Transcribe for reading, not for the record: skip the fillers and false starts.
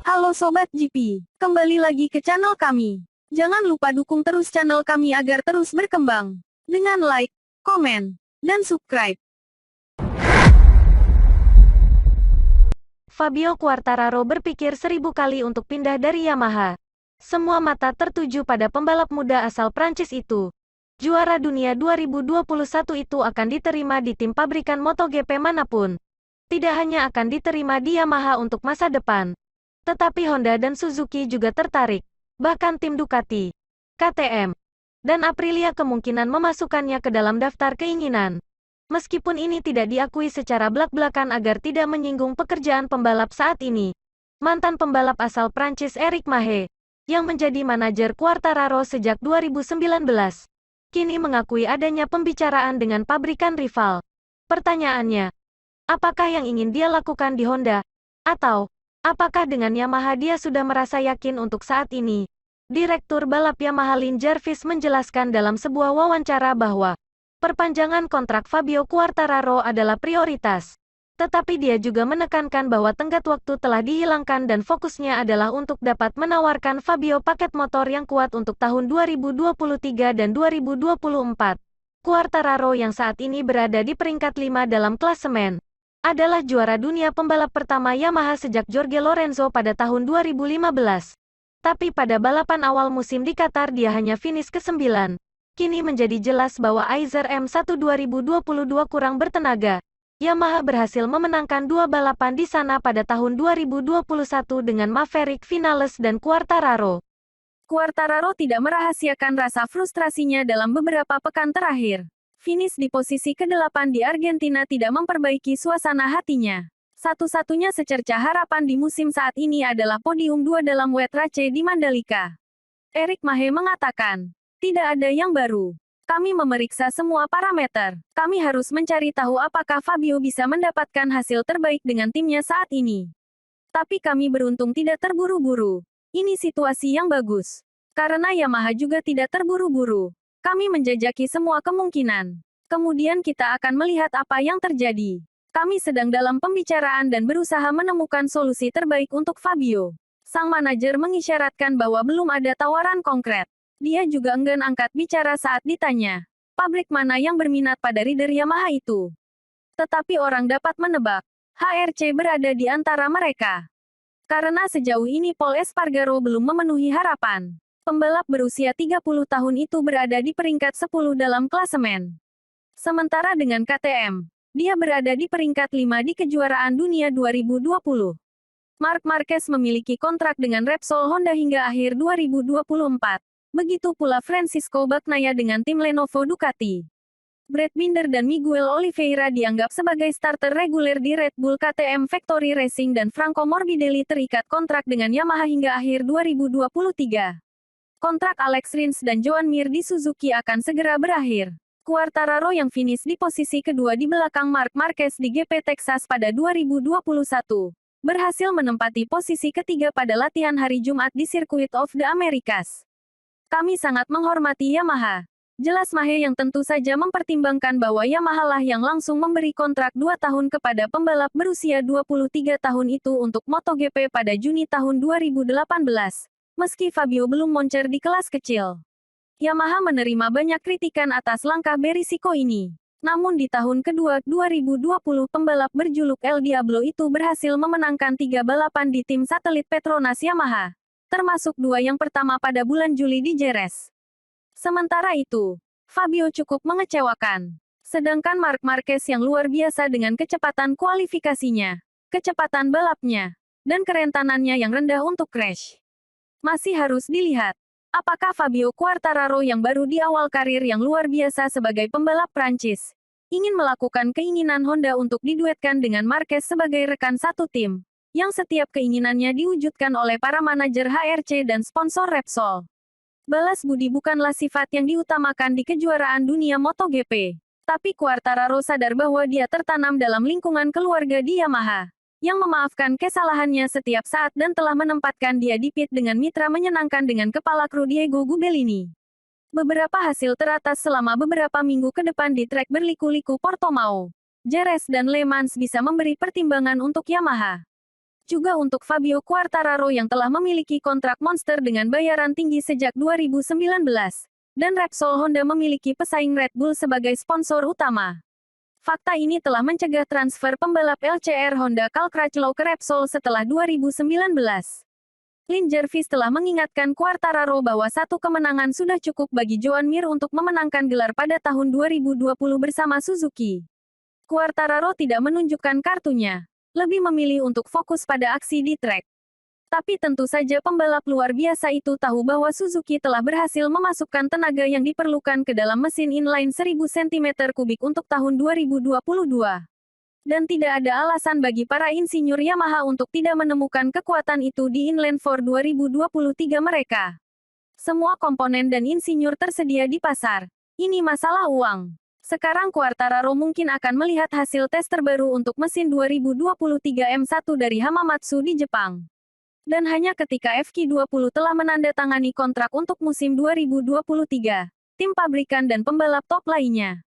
Halo Sobat GP, kembali lagi ke channel kami. Jangan lupa dukung terus channel kami agar terus berkembang. Dengan like, komen, dan subscribe. Fabio Quartararo berpikir 1000 kali untuk pindah dari Yamaha. Semua mata tertuju pada pembalap muda asal Prancis itu. Juara dunia 2021 itu akan diterima di tim pabrikan MotoGP manapun. Tidak hanya akan diterima di Yamaha untuk masa depan, tetapi Honda dan Suzuki juga tertarik. Bahkan tim Ducati, KTM, dan Aprilia kemungkinan memasukkannya ke dalam daftar keinginan. Meskipun ini tidak diakui secara belak-belakan agar tidak menyinggung pekerjaan pembalap saat ini. Mantan pembalap asal Prancis Eric Mahé, yang menjadi manajer Quartararo sejak 2019, kini mengakui adanya pembicaraan dengan pabrikan rival. Pertanyaannya, apakah yang ingin dia lakukan di Honda? Atau, apakah dengan Yamaha dia sudah merasa yakin untuk saat ini? Direktur balap Yamaha Lin Jarvis menjelaskan dalam sebuah wawancara bahwa perpanjangan kontrak Fabio Quartararo adalah prioritas. Tetapi dia juga menekankan bahwa tenggat waktu telah dihilangkan dan fokusnya adalah untuk dapat menawarkan Fabio paket motor yang kuat untuk tahun 2023 dan 2024. Quartararo yang saat ini berada di peringkat 5 dalam klasemen, adalah juara dunia pembalap pertama Yamaha sejak Jorge Lorenzo pada tahun 2015. Tapi pada balapan awal musim di Qatar dia hanya finish ke-9. Kini menjadi jelas bahwa Aizer M1 2022 kurang bertenaga. Yamaha berhasil memenangkan 2 balapan di sana pada tahun 2021 dengan Maverick Vinales dan Quartararo. Quartararo tidak merahasiakan rasa frustrasinya dalam beberapa pekan terakhir. Finish di posisi ke-8 di Argentina tidak memperbaiki suasana hatinya. Satu-satunya secerca harapan di musim saat ini adalah podium 2 dalam Wet Race di Mandalika. Eric Mahé mengatakan, "Tidak ada yang baru. Kami memeriksa semua parameter. Kami harus mencari tahu apakah Fabio bisa mendapatkan hasil terbaik dengan timnya saat ini. Tapi kami beruntung tidak terburu-buru. Ini situasi yang bagus. Karena Yamaha juga tidak terburu-buru. Kami menjajaki semua kemungkinan. Kemudian kita akan melihat apa yang terjadi. Kami sedang dalam pembicaraan dan berusaha menemukan solusi terbaik untuk Fabio." Sang manajer mengisyaratkan bahwa belum ada tawaran konkret. Dia juga enggan angkat bicara saat ditanya, pabrik mana yang berminat pada rider Yamaha itu. Tetapi orang dapat menebak, HRC berada di antara mereka. Karena sejauh ini Pol Espargaro belum memenuhi harapan. Pembalap berusia 30 tahun itu berada di peringkat 10 dalam klasemen. Sementara dengan KTM, dia berada di peringkat 5 di kejuaraan dunia 2020. Marc Marquez memiliki kontrak dengan Repsol Honda hingga akhir 2024. Begitu pula Francisco Bagnaia dengan tim Lenovo Ducati. Brad Binder dan Miguel Oliveira dianggap sebagai starter reguler di Red Bull KTM Factory Racing dan Franco Morbidelli terikat kontrak dengan Yamaha hingga akhir 2023. Kontrak Alex Rins dan Joan Mir di Suzuki akan segera berakhir. Quartararo yang finish di posisi kedua di belakang Marc Marquez di GP Texas pada 2021, berhasil menempati posisi ketiga pada latihan hari Jumat di Circuit of the Americas. "Kami sangat menghormati Yamaha," jelas Mahé yang tentu saja mempertimbangkan bahwa Yamaha lah yang langsung memberi kontrak 2 tahun kepada pembalap berusia 23 tahun itu untuk MotoGP pada Juni tahun 2018, meski Fabio belum moncer di kelas kecil. Yamaha menerima banyak kritikan atas langkah berisiko ini. Namun di tahun kedua 2020 pembalap berjuluk El Diablo itu berhasil memenangkan 3 balapan di tim satelit Petronas Yamaha, termasuk 2 yang pertama pada bulan Juli di Jerez. Sementara itu, Fabio cukup mengecewakan. Sedangkan Marc Marquez yang luar biasa dengan kecepatan kualifikasinya, kecepatan balapnya, dan kerentanannya yang rendah untuk crash. Masih harus dilihat, apakah Fabio Quartararo yang baru di awal karir yang luar biasa sebagai pembalap Prancis, ingin melakukan keinginan Honda untuk diduetkan dengan Marquez sebagai rekan satu tim, yang setiap keinginannya diwujudkan oleh para manajer HRC dan sponsor Repsol. Balas budi bukanlah sifat yang diutamakan di kejuaraan dunia MotoGP. Tapi Quartararo sadar bahwa dia tertanam dalam lingkungan keluarga di Yamaha, yang memaafkan kesalahannya setiap saat dan telah menempatkan dia di pit dengan mitra menyenangkan dengan kepala kru Diego Gubellini. Beberapa hasil teratas selama beberapa minggu ke depan di trek berliku-liku Portimao, Jerez dan Le Mans bisa memberi pertimbangan untuk Yamaha. Juga untuk Fabio Quartararo yang telah memiliki kontrak monster dengan bayaran tinggi sejak 2019. Dan Repsol Honda memiliki pesaing Red Bull sebagai sponsor utama. Fakta ini telah mencegah transfer pembalap LCR Honda Cal Crutchlow ke Repsol setelah 2019. Lin Jervis telah mengingatkan Quartararo bahwa satu kemenangan sudah cukup bagi Joan Mir untuk memenangkan gelar pada tahun 2020 bersama Suzuki. Quartararo tidak menunjukkan kartunya, lebih memilih untuk fokus pada aksi di trek. Tapi tentu saja pembalap luar biasa itu tahu bahwa Suzuki telah berhasil memasukkan tenaga yang diperlukan ke dalam mesin inline 1000 cm3 untuk tahun 2022. Dan tidak ada alasan bagi para insinyur Yamaha untuk tidak menemukan kekuatan itu di inline 4 2023 mereka. Semua komponen dan insinyur tersedia di pasar. Ini masalah uang. Sekarang Quartararo mungkin akan melihat hasil tes terbaru untuk mesin 2023 M1 dari Hamamatsu di Jepang. Dan hanya ketika FQ20 telah menandatangani kontrak untuk musim 2023, tim pabrikan dan pembalap top lainnya